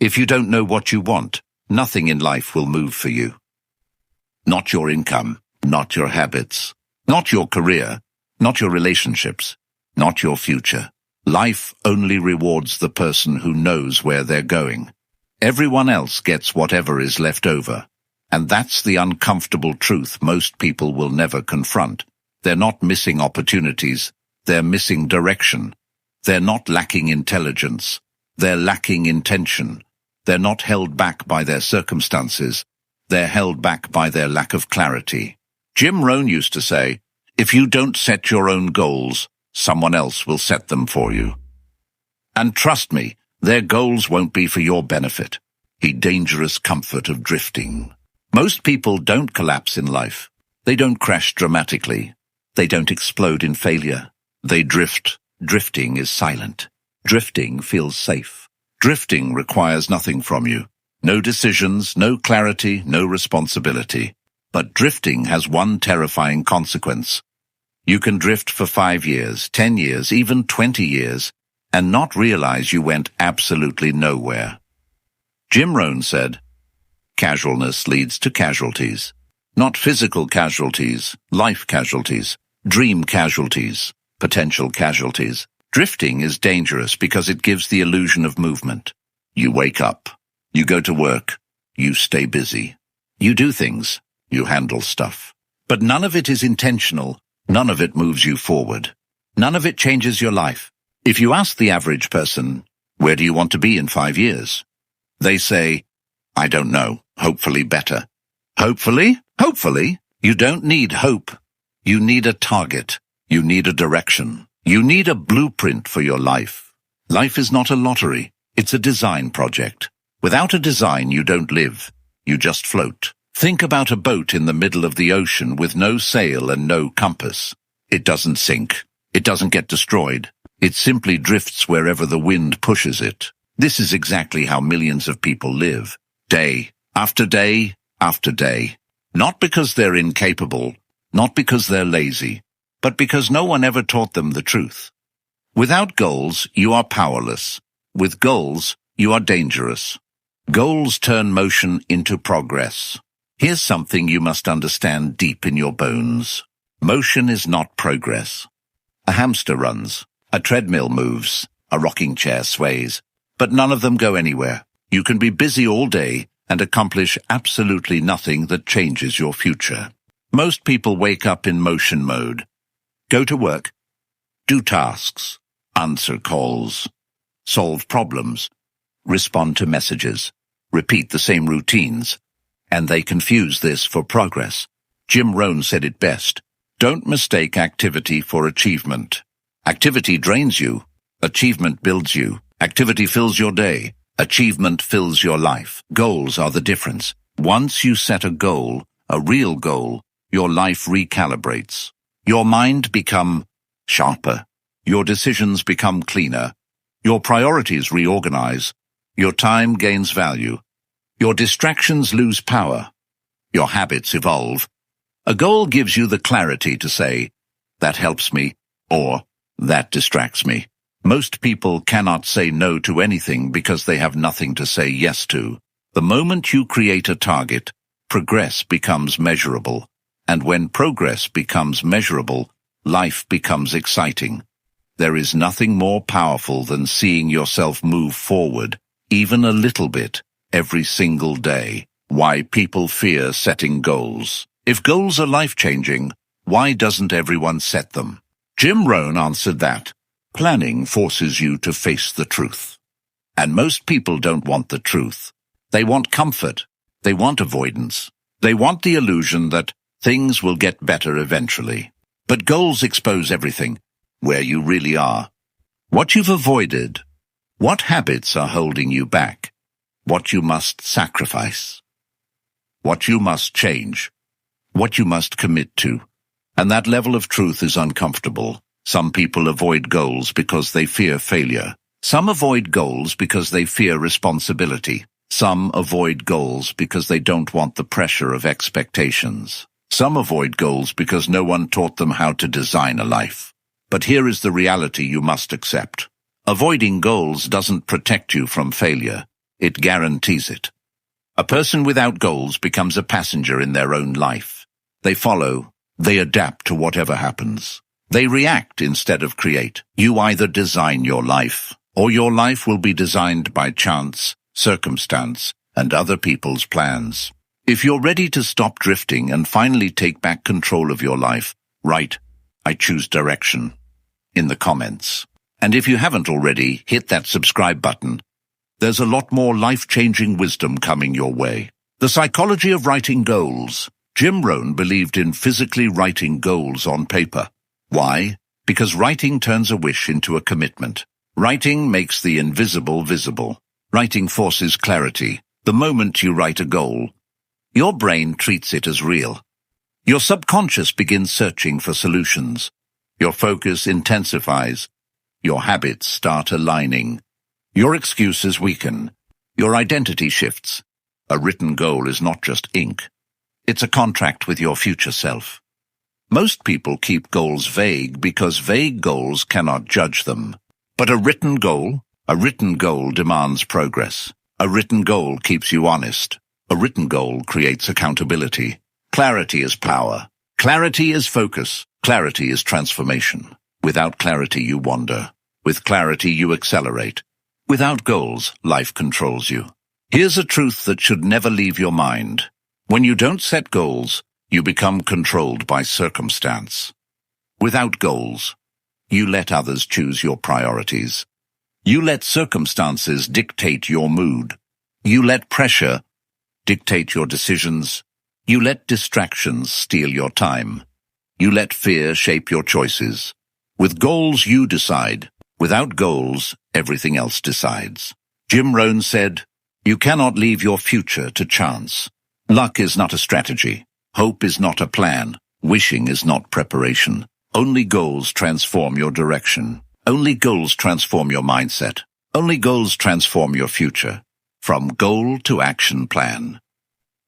If you don't know what you want, nothing in life will move for you. Not your income, not your habits, not your career, not your relationships, not your future. Life only rewards the person who knows where they're going. Everyone else gets whatever is left over. And that's the uncomfortable truth most people will never confront. They're not missing opportunities. They're missing direction. They're not lacking intelligence. They're lacking intention. They're not held back by their circumstances. They're held back by their lack of clarity. Jim Rohn used to say, if you don't set your own goals, someone else will set them for you. And trust me, their goals won't be for your benefit. The dangerous comfort of drifting. Most people don't collapse in life. They don't crash dramatically. They don't explode in failure. They drift. Drifting is silent. Drifting feels safe. Drifting requires nothing from you. No decisions, no clarity, no responsibility. But drifting has one terrifying consequence. You can drift for 5 years, 10 years, even 20 years, and not realize you went absolutely nowhere. Jim Rohn said, casualness leads to casualties. Not physical casualties, life casualties, dream casualties, potential casualties. Drifting is dangerous because it gives the illusion of movement. You wake up, you go to work, you stay busy. You do things, you handle stuff. But none of it is intentional, none of it moves you forward. None of it changes your life. If you ask the average person, where do you want to be in 5 years? They say, I don't know, hopefully better. Hopefully? Hopefully? You don't need hope. You need a target. You need a direction. You need a blueprint for your life. Life is not a lottery. It's a design project. Without a design, you don't live. You just float. Think about a boat in the middle of the ocean with no sail and no compass. It doesn't sink. It doesn't get destroyed. It simply drifts wherever the wind pushes it. This is exactly how millions of people live, day after day after day. Not because they're incapable, not because they're lazy, but because no one ever taught them the truth. Without goals, you are powerless. With goals, you are dangerous. Goals turn motion into progress. Here's something you must understand deep in your bones. Motion is not progress. A hamster runs, a treadmill moves, a rocking chair sways, but none of them go anywhere. You can be busy all day and accomplish absolutely nothing that changes your future. Most people wake up in motion mode. Go to work, do tasks, answer calls, solve problems, respond to messages, repeat the same routines, and they confuse this for progress. Jim Rohn said it best. Don't mistake activity for achievement. Activity drains you. Achievement builds you. Activity fills your day. Achievement fills your life. Goals are the difference. Once you set a goal, a real goal, your life recalibrates. Your mind becomes sharper. Your decisions become cleaner. Your priorities reorganize. Your time gains value. Your distractions lose power. Your habits evolve. A goal gives you the clarity to say, that helps me, or that distracts me. Most people cannot say no to anything because they have nothing to say yes to. The moment you create a target, progress becomes measurable. And when progress becomes measurable, life becomes exciting. There is nothing more powerful than seeing yourself move forward, even a little bit, every single day. Why people fear setting goals. If goals are life-changing, why doesn't everyone set them? Jim Rohn answered that. Planning forces you to face the truth. And most people don't want the truth. They want comfort. They want avoidance. They want the illusion that things will get better eventually. But goals expose everything, where you really are. What you've avoided. What habits are holding you back. What you must sacrifice. What you must change. What you must commit to. And that level of truth is uncomfortable. Some people avoid goals because they fear failure. Some avoid goals because they fear responsibility. Some avoid goals because they don't want the pressure of expectations. Some avoid goals because no one taught them how to design a life. But here is the reality you must accept. Avoiding goals doesn't protect you from failure. It guarantees it. A person without goals becomes a passenger in their own life. They follow, they adapt to whatever happens. They react instead of create. You either design your life, or your life will be designed by chance, circumstance, and other people's plans. If you're ready to stop drifting and finally take back control of your life, write, "I choose direction," in the comments. And if you haven't already, hit that subscribe button. There's a lot more life-changing wisdom coming your way. The psychology of writing goals. Jim Rohn believed in physically writing goals on paper. Why? Because writing turns a wish into a commitment. Writing makes the invisible visible. Writing forces clarity. The moment you write a goal, your brain treats it as real. Your subconscious begins searching for solutions. Your focus intensifies. Your habits start aligning. Your excuses weaken. Your identity shifts. A written goal is not just ink. It's a contract with your future self. Most people keep goals vague because vague goals cannot judge them. But a written goal demands progress. A written goal keeps you honest. A written goal creates accountability. Clarity is power. Clarity is focus. Clarity is transformation. Without clarity, you wander. With clarity, you accelerate. Without goals, life controls you. Here's a truth that should never leave your mind. When you don't set goals, you become controlled by circumstance. Without goals, you let others choose your priorities. You let circumstances dictate your mood. You let pressure dictate your decisions. You let distractions steal your time. You let fear shape your choices. With goals, you decide. Without goals, everything else decides. Jim Rohn said, "You cannot leave your future to chance. Luck is not a strategy. Hope is not a plan. Wishing is not preparation. Only goals transform your direction. Only goals transform your mindset. Only goals transform your future. From goal to action plan."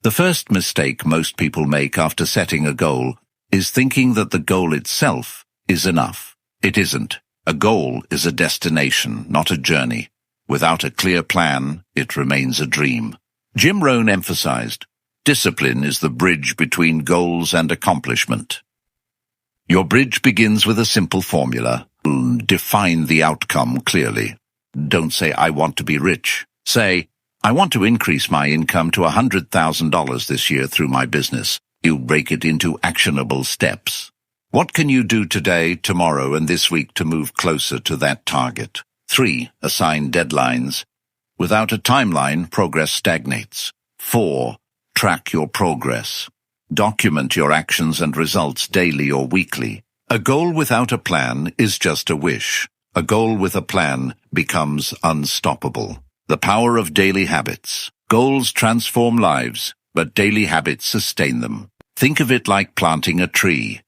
The first mistake most people make after setting a goal is thinking that the goal itself is enough. It isn't. A goal is a destination, not a journey. Without a clear plan, it remains a dream. Jim Rohn emphasized, discipline is the bridge between goals and accomplishment. Your bridge begins with a simple formula. Define the outcome clearly. Don't say, "I want to be rich." Say, "I want to increase my income to $100,000 this year through my business." You break it into actionable steps. What can you do today, tomorrow, and this week to move closer to that target? 3. Assign deadlines. Without a timeline, progress stagnates. 4. Track your progress. Document your actions and results daily or weekly. A goal without a plan is just a wish. A goal with a plan becomes unstoppable. The power of daily habits. Goals transform lives, but daily habits sustain them. Think of it like planting a tree.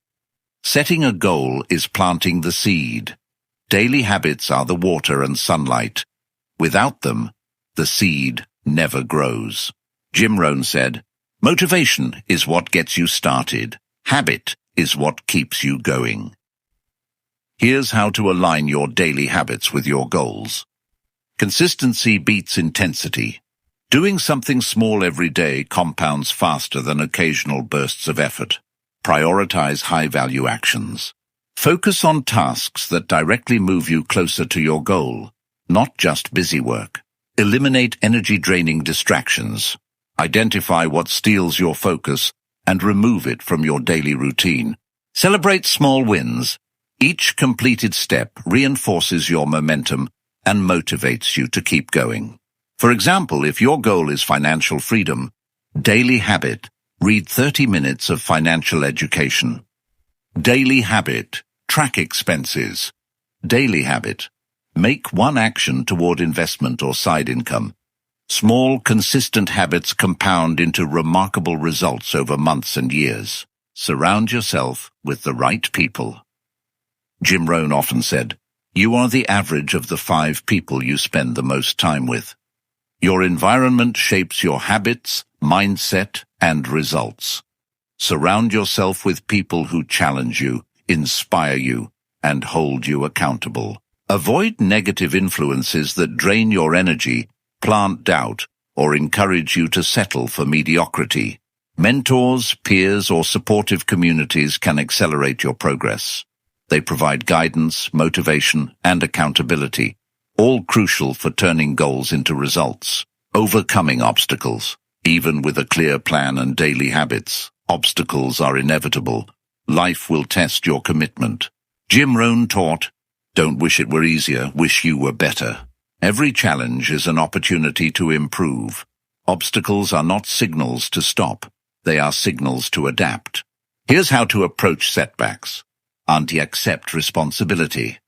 Setting a goal is planting the seed. Daily habits are the water and sunlight. Without them, the seed never grows. Jim Rohn said, "Motivation is what gets you started. Habit is what keeps you going." Here's how to align your daily habits with your goals. Consistency beats intensity. Doing something small every day compounds faster than occasional bursts of effort. Prioritize high-value actions. Focus on tasks that directly move you closer to your goal, not just busy work. Eliminate energy-draining distractions. Identify what steals your focus and remove it from your daily routine. Celebrate small wins. Each completed step reinforces your momentum and motivates you to keep going. For example, if your goal is financial freedom, daily habit, read 30 minutes of financial education. Daily habit, track expenses. Daily habit, make one action toward investment or side income. Small, consistent habits compound into remarkable results over months and years. Surround yourself with the right people. Jim Rohn often said, "You are the average of the 5 people you spend the most time with." Your environment shapes your habits, mindset, and results. Surround yourself with people who challenge you, inspire you, and hold you accountable. Avoid negative influences that drain your energy plant doubt, or encourage you to settle for mediocrity. Mentors, peers, or supportive communities can accelerate your progress. They provide guidance, motivation, and accountability, all crucial for turning goals into results. Overcoming obstacles. Even with a clear plan and daily habits, obstacles are inevitable. Life will test your commitment. Jim Rohn taught, "Don't wish it were easier, wish you were better." Every challenge is an opportunity to improve. Obstacles are not signals to stop. They are signals to adapt. Here's how to approach setbacks. Accept responsibility.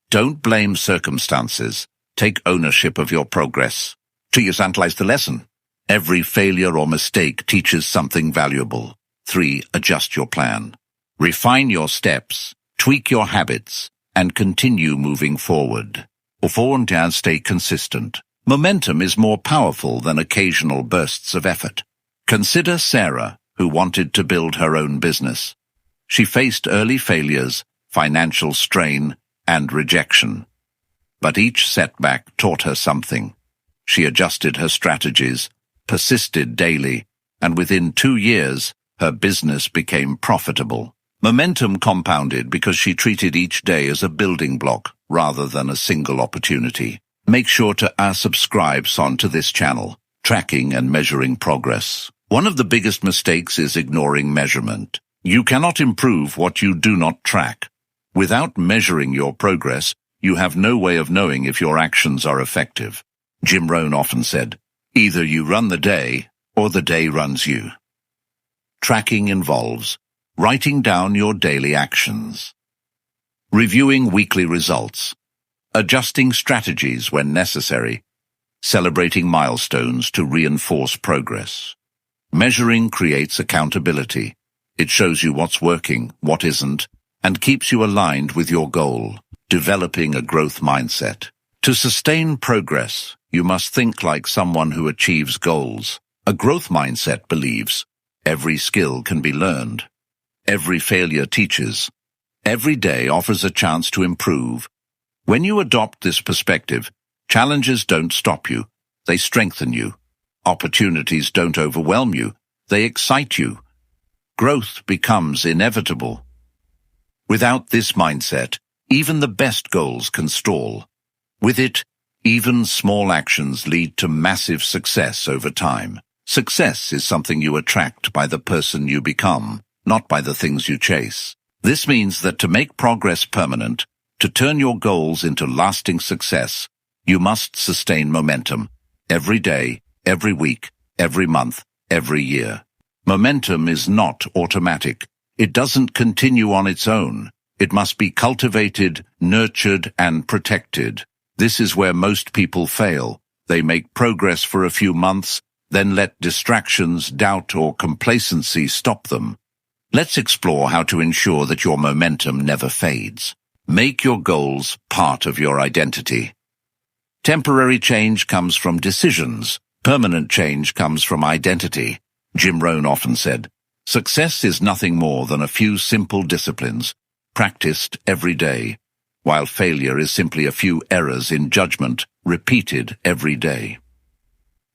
Don't blame circumstances. Take ownership of your progress. 2. Analyze the lesson. Every failure or mistake teaches something valuable. 3. Adjust your plan. Refine your steps, tweak your habits, and continue moving forward. 4. Stay consistent. Momentum is more powerful than occasional bursts of effort. Consider Sarah, who wanted to build her own business. She faced early failures, financial strain, and rejection. But each setback taught her something. She adjusted her strategies, persisted daily, and within 2 years, her business became profitable. Momentum compounded because she treated each day as a building block rather than a single opportunity. Make sure to subscribe to this channel, tracking and measuring progress. One of the biggest mistakes is ignoring measurement. You cannot improve what you do not track. Without measuring your progress, you have no way of knowing if your actions are effective. Jim Rohn often said, "Either you run the day, or the day runs you." Tracking involves writing down your daily actions, reviewing weekly results, adjusting strategies when necessary, celebrating milestones to reinforce progress. Measuring creates accountability. It shows you what's working, what isn't, and keeps you aligned with your goal. Developing a growth mindset. To sustain progress, you must think like someone who achieves goals. A growth mindset believes every skill can be learned. Every failure teaches. Every day offers a chance to improve. When you adopt this perspective, challenges don't stop you, they strengthen you. Opportunities don't overwhelm you, they excite you. Growth becomes inevitable. Without this mindset, even the best goals can stall. With it, even small actions lead to massive success over time. Success is something you attract by the person you become, not by the things you chase. This means that to make progress permanent, to turn your goals into lasting success, you must sustain momentum every day, every week, every month, every year. Momentum is not automatic. It doesn't continue on its own. It must be cultivated, nurtured, and protected. This is where most people fail. They make progress for a few months, then let distractions, doubt, or complacency stop them. Let's explore how to ensure that your momentum never fades. Make your goals part of your identity. Temporary change comes from decisions. Permanent change comes from identity. Jim Rohn often said, "Success is nothing more than a few simple disciplines, practiced every day, while failure is simply a few errors in judgment, repeated every day."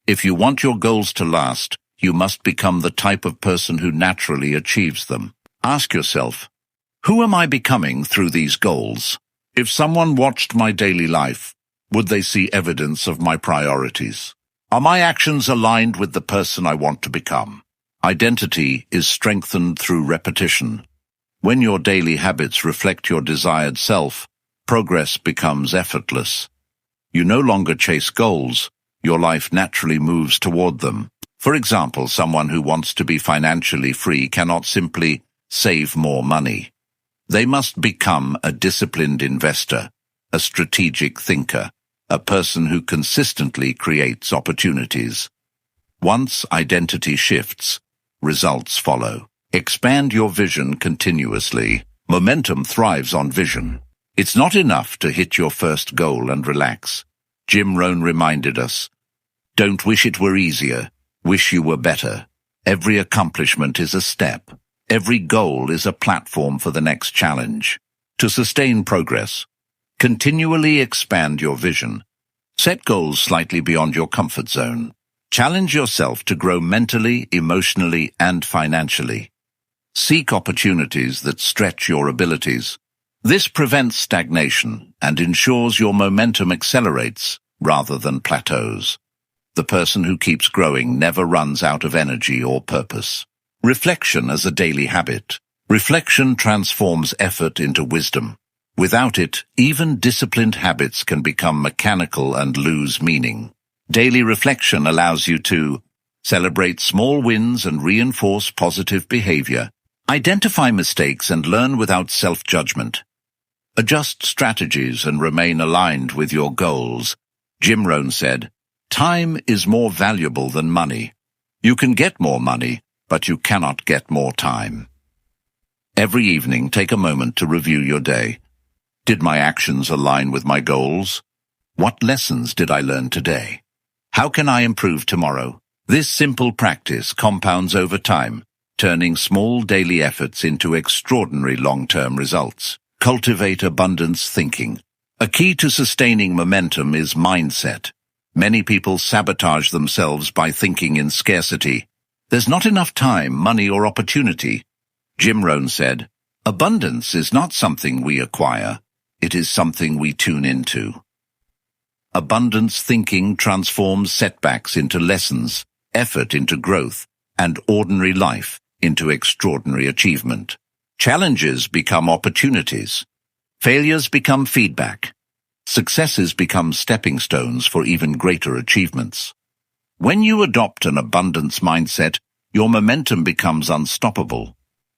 If you want your goals to last, you must become the type of person who naturally achieves them. Ask yourself, who am I becoming through these goals? If someone watched my daily life, would they see evidence of my priorities? Are my actions aligned with the person I want to become? Identity is strengthened through repetition. When your daily habits reflect your desired self, progress becomes effortless. You no longer chase goals, your life naturally moves toward them. For example, someone who wants to be financially free cannot simply save more money. They must become a disciplined investor, a strategic thinker, a person who consistently creates opportunities. Once identity shifts, results follow. Expand your vision continuously. Momentum thrives on vision. It's not enough to hit your first goal and relax. Jim Rohn reminded us, "Don't wish it were easier, wish you were better." Every accomplishment is a step. Every goal is a platform for the next challenge. To sustain progress, continually expand your vision. Set goals slightly beyond your comfort zone. Challenge yourself to grow mentally, emotionally, and financially. Seek opportunities that stretch your abilities. This prevents stagnation and ensures your momentum accelerates rather than plateaus. The person who keeps growing never runs out of energy or purpose. Reflection as a daily habit. Reflection transforms effort into wisdom. Without it, even disciplined habits can become mechanical and lose meaning. Daily reflection allows you to celebrate small wins and reinforce positive behavior. Identify mistakes and learn without self-judgment. Adjust strategies and remain aligned with your goals. Jim Rohn said, "Time is more valuable than money. You can get more money, but you cannot get more time." Every evening, take a moment to review your day. Did my actions align with my goals? What lessons did I learn today? How can I improve tomorrow? This simple practice compounds over time, turning small daily efforts into extraordinary long-term results. Cultivate abundance thinking. A key to sustaining momentum is mindset. Many people sabotage themselves by thinking in scarcity. There's not enough time, money, or opportunity. Jim Rohn said, "Abundance is not something we acquire. It is something we tune into." Abundance thinking transforms setbacks into lessons, effort into growth, and ordinary life into extraordinary achievement. Challenges become opportunities. Failures become feedback. Successes become stepping stones for even greater achievements. When you adopt an abundance mindset, your momentum becomes unstoppable.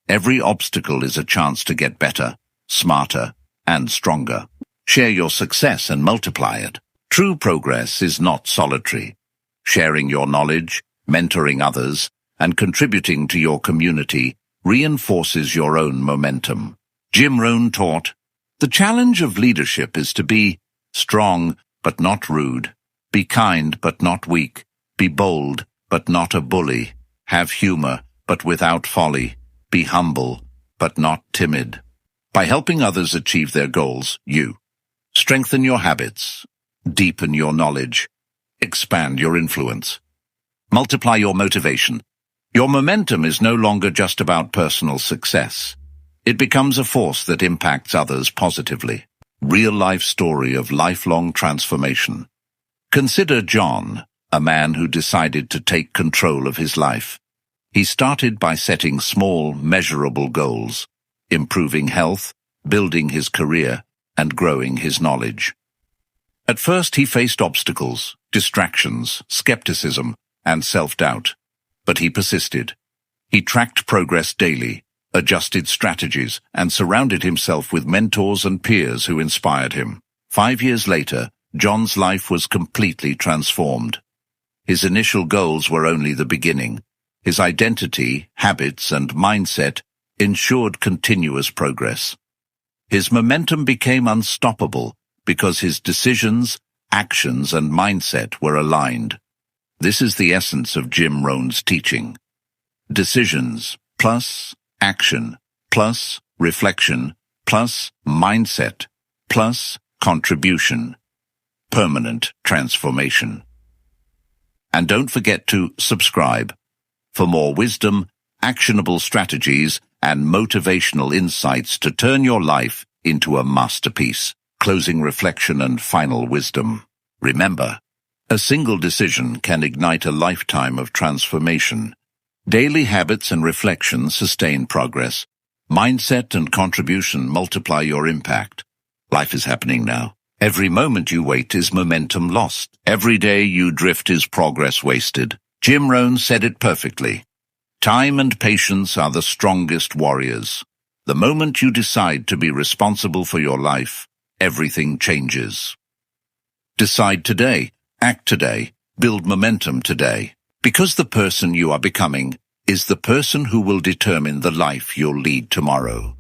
Every obstacle is a chance to get better, smarter, and stronger. Share your success and multiply it. True progress is not solitary. Sharing your knowledge, mentoring others, and contributing to your community reinforces your own momentum. Jim Rohn taught, "The challenge of leadership is to be strong but not rude, be kind but not weak, be bold but not a bully, have humor but without folly, be humble but not timid." By helping others achieve their goals, you strengthen your habits, deepen your knowledge, expand your influence, multiply your motivation. Your momentum is no longer just about personal success. It becomes a force that impacts others positively. Real-life story of lifelong transformation. Consider John, a man who decided to take control of his life. He started by setting small, measurable goals, improving health, building his career, and growing his knowledge. At first he faced obstacles, distractions, skepticism, and self-doubt, but he persisted. He tracked progress daily, adjusted strategies, and surrounded himself with mentors and peers who inspired him. 5 years later, John's life was completely transformed. His initial goals were only the beginning. His identity, habits, and mindset ensured continuous progress. His momentum became unstoppable because his decisions, actions, and mindset were aligned. This is the essence of Jim Rohn's teaching. Decisions plus action plus reflection plus mindset plus contribution. Permanent transformation. And don't forget to subscribe for more wisdom, actionable strategies, and motivational insights to turn your life into a masterpiece. Closing reflection and final wisdom. Remember, a single decision can ignite a lifetime of transformation. Daily habits and reflection sustain progress. Mindset and contribution multiply your impact. Life is happening now. Every moment you wait is momentum lost. Every day you drift is progress wasted. Jim Rohn said it perfectly. Time and patience are the strongest warriors. The moment you decide to be responsible for your life, everything changes. Decide today, act today, build momentum today, because the person you are becoming is the person who will determine the life you'll lead tomorrow.